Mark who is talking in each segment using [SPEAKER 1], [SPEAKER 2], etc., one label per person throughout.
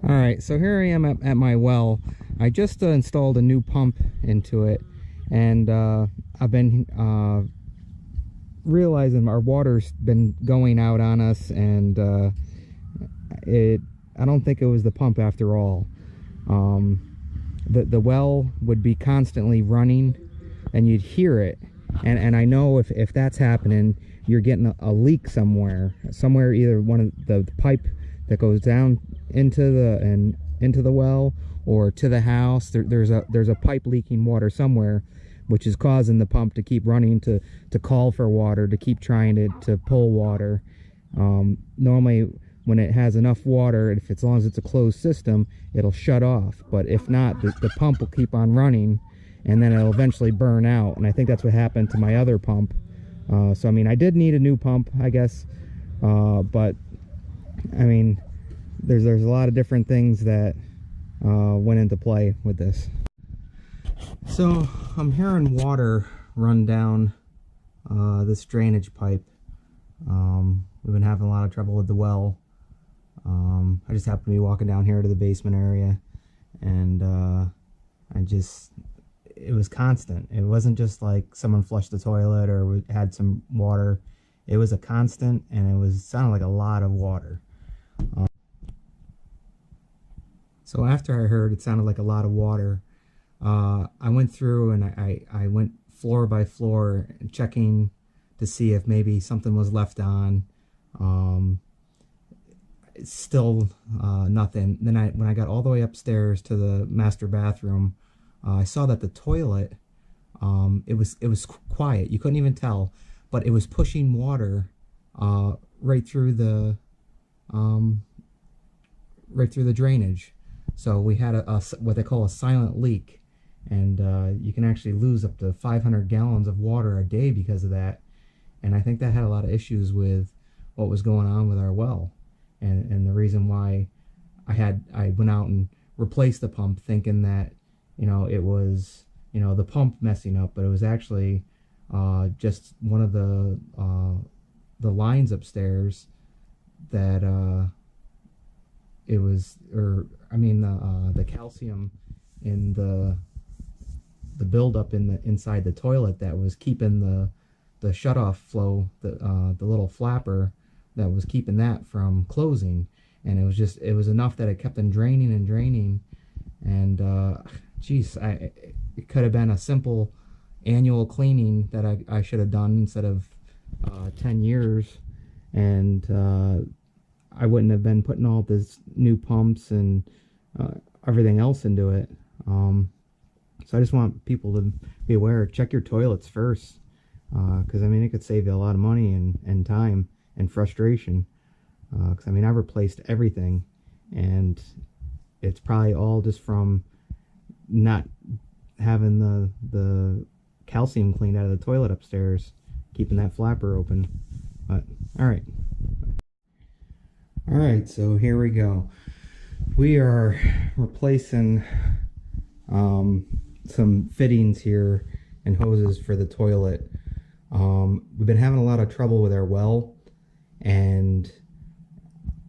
[SPEAKER 1] All right, so here I am at my well. I just installed a new pump into it, and I've been realizing our water's been going out on us, and I don't think it was the pump after all. The well would be constantly running, and you'd hear it, and I know if that's happening, you're getting a leak somewhere, either one of the pipe that goes down into the well or to the house. There's a pipe leaking water somewhere, which is causing the pump to keep running, to call for water, to keep trying to pull water. Normally when it has enough water, as long as it's a closed system, it'll shut off. But if not, the pump will keep on running, and then it'll eventually burn out. And I think that's what happened to my other pump. So I mean, I did need a new pump, I guess, but I mean, there's a lot of different things that went into play with this. So I'm hearing water run down this drainage pipe. We've been having a lot of trouble with the well. I just happened to be walking down here to the basement area, and it was constant. It wasn't just like someone flushed the toilet or had some water. It was a constant, and it sounded like a lot of water. So after I heard it sounded like a lot of water, I went through and I went floor by floor checking to see if maybe something was left on. It's still nothing. Then when I got all the way upstairs to the master bathroom, I saw that the toilet, it was quiet. You couldn't even tell, but it was pushing water right through the drainage. So we had what they call a silent leak, and you can actually lose up to 500 gallons of water a day because of that. And I think that had a lot of issues with what was going on with our well, and the reason why I went out and replaced the pump, thinking that, you know, it was, you know, the pump messing up, but it was actually just one of the lines upstairs that it was, or I mean the calcium in the buildup inside the toilet that was keeping the shutoff flow, the little flapper that was keeping that from closing. And it was enough that it kept on draining and draining. And geez, it could have been a simple annual cleaning that I should have done instead of 10 years, and I wouldn't have been putting all this new pumps and everything else into it. So I just want people to be aware, check your toilets first, because I mean, it could save you a lot of money and time and frustration. Because I mean, I've replaced everything, and it's probably all just from not having the calcium cleaned out of the toilet upstairs, keeping that flapper open. But all right, so here we go. We are replacing some fittings here and hoses for the toilet. We've been having a lot of trouble with our well, and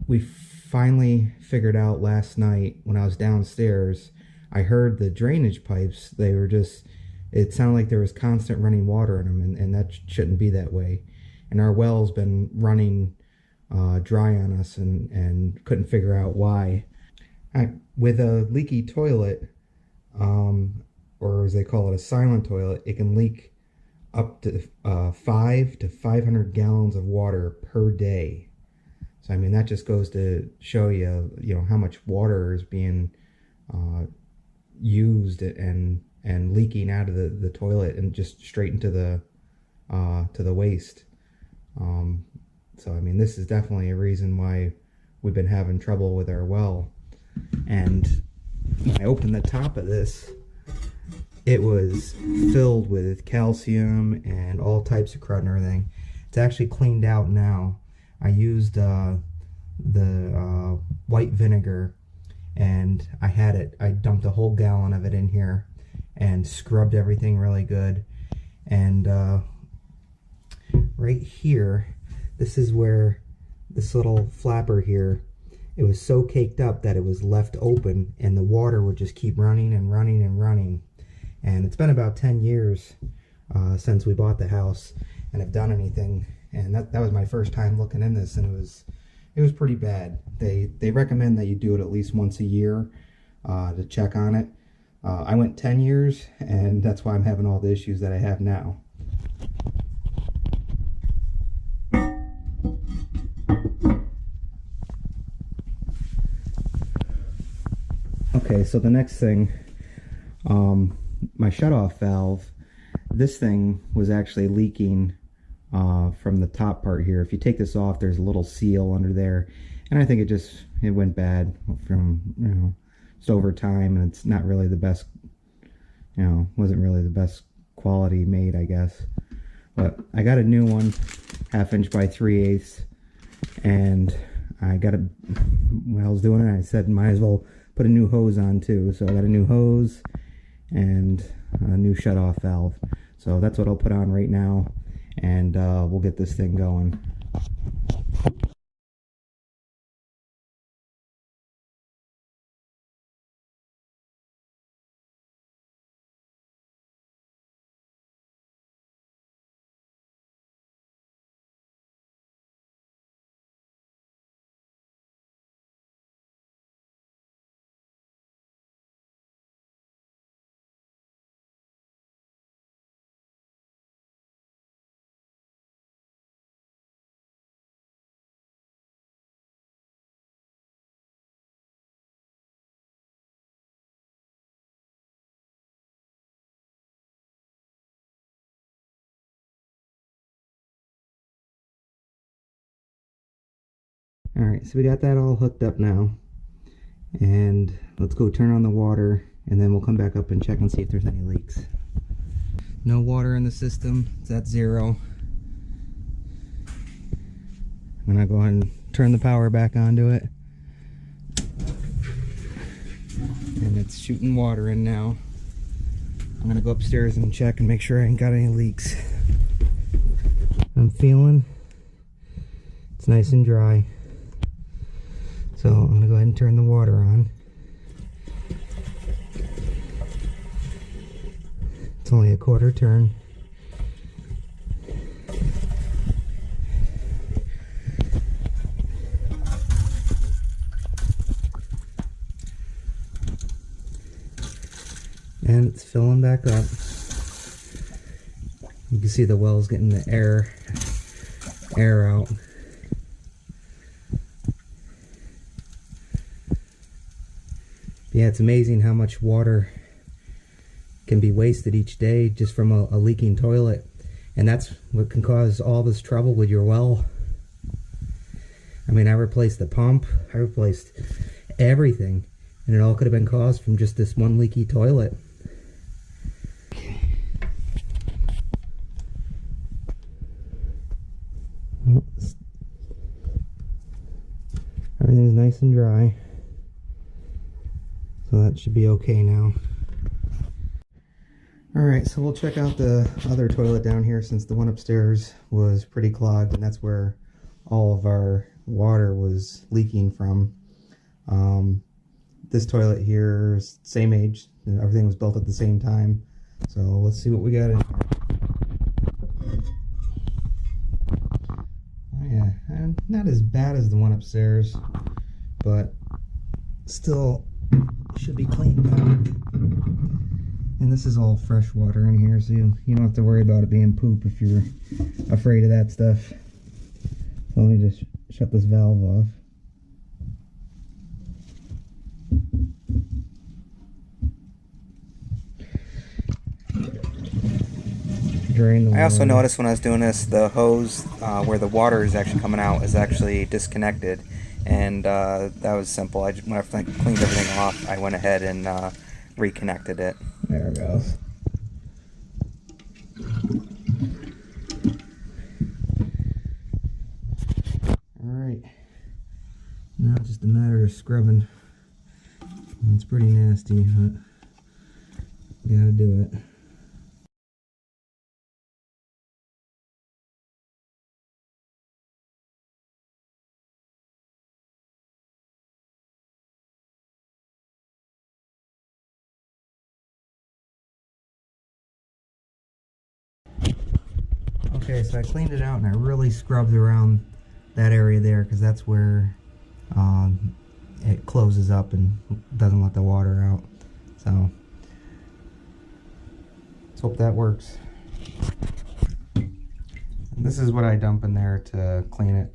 [SPEAKER 1] we finally figured out last night when I was downstairs. I heard the drainage pipes, it sounded like there was constant running water in them, and that shouldn't be that way. And our well's been running dry on us, and couldn't figure out why. With a leaky toilet, or as they call it, a silent toilet, it can leak up to 500 to 500 gallons of water per day. So I mean, that just goes to show you, how much water is being used and leaking out of the toilet and just straight into the waste. So I mean, this is definitely a reason why we've been having trouble with our well. And when I opened the top of this, it was filled with calcium and all types of crud and everything. It's actually cleaned out now. I used the white vinegar, and I dumped a whole gallon of it in here and scrubbed everything really good. And right here, this is where this little flapper here it was so caked up that it was left open and the water would just keep running and running and running. And it's been about 10 years since we bought the house and have done anything. And that was my first time looking in this, and it was pretty bad. They recommend that you do it at least once a year to check on it. I went 10 years, and that's why I'm having all the issues that I have now. Okay, so the next thing, my shutoff valve, this thing was actually leaking from the top part here. If you take this off, there's a little seal under there, and I think it went bad from, you know, just over time, and it's not really the best, you know, wasn't really the best quality made, I guess. But I got a new one, 1/2 inch by 3/8, and I got it when I was doing it. I said might as well put a new hose on too, so I got a new hose and a new shutoff valve. So that's what I'll put on right now, and we'll get this thing going. Alright, so we got that all hooked up now, and let's go turn on the water, and then we'll come back up and check and see if there's any leaks. No water in the system, it's at 0. I'm gonna go ahead and turn the power back onto it, and it's shooting water in now. I'm gonna go upstairs and check and make sure I ain't got any leaks. I'm feeling it's nice and dry. So I'm going to go ahead and turn the water on. It's only a 1/4 turn. And it's filling back up. You can see the well's getting the air out. Yeah, it's amazing how much water can be wasted each day just from a leaking toilet. And that's what can cause all this trouble with your well. I mean, I replaced the pump, I replaced everything, and it all could have been caused from just this one leaky toilet. Everything's nice and dry. So that should be okay now. Alright, so we'll check out the other toilet down here, since the one upstairs was pretty clogged, and that's where all of our water was leaking from. This toilet here is same age, everything was built at the same time. So let's see what we got in here. Oh yeah, and not as bad as the one upstairs, but still should be cleaned up. And this is all fresh water in here, so you don't have to worry about it being poop if you're afraid of that stuff. So let me just shut this valve off. Drain the water. I also noticed when I was doing this, the hose where the water is actually coming out is actually disconnected. And that was simple. When I cleaned everything off, I went ahead and reconnected it. There it goes. Alright. Now it's just a matter of scrubbing. It's pretty nasty, but you gotta do it. Okay, so I cleaned it out and I really scrubbed around that area there because that's where it closes up and doesn't let the water out. So let's hope that works. And this is what I dump in there to clean it.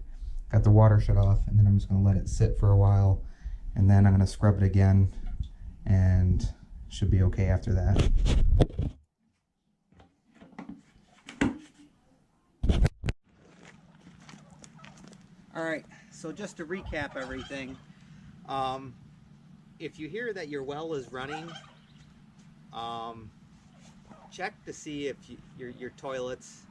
[SPEAKER 1] Got the water shut off, and then I'm just going to let it sit for a while, and then I'm going to scrub it again, and should be okay after that. Alright, so just to recap everything, if you hear that your well is running, check to see if your toilets,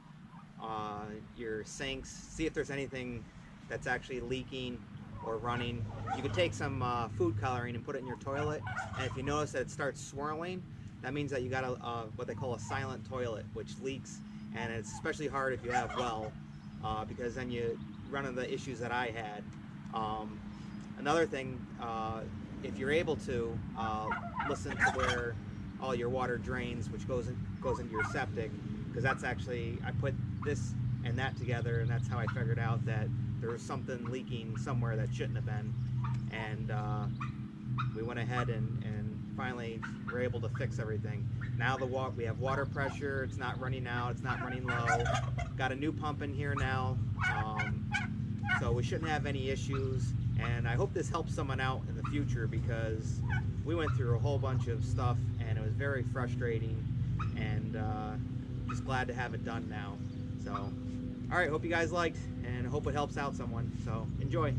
[SPEAKER 1] your sinks, see if there's anything that's actually leaking or running. You could take some food coloring and put it in your toilet, and if you notice that it starts swirling, that means that you got what they call a silent toilet, which leaks, and it's especially hard if you have well, because then you run into the issues that I had. Another thing, if you're able to, listen to where all your water drains, which goes into your septic, because that's actually, I put this and that together, and that's how I figured out that there was something leaking somewhere that shouldn't have been. And we went ahead and finally were able to fix everything. Now we have water pressure, it's not running out, it's not running low. Got a new pump in here now, so we shouldn't have any issues. And I hope this helps someone out in the future, because we went through a whole bunch of stuff and it was very frustrating, and just glad to have it done now. So, alright, hope you guys liked, and hope it helps out someone. So, enjoy.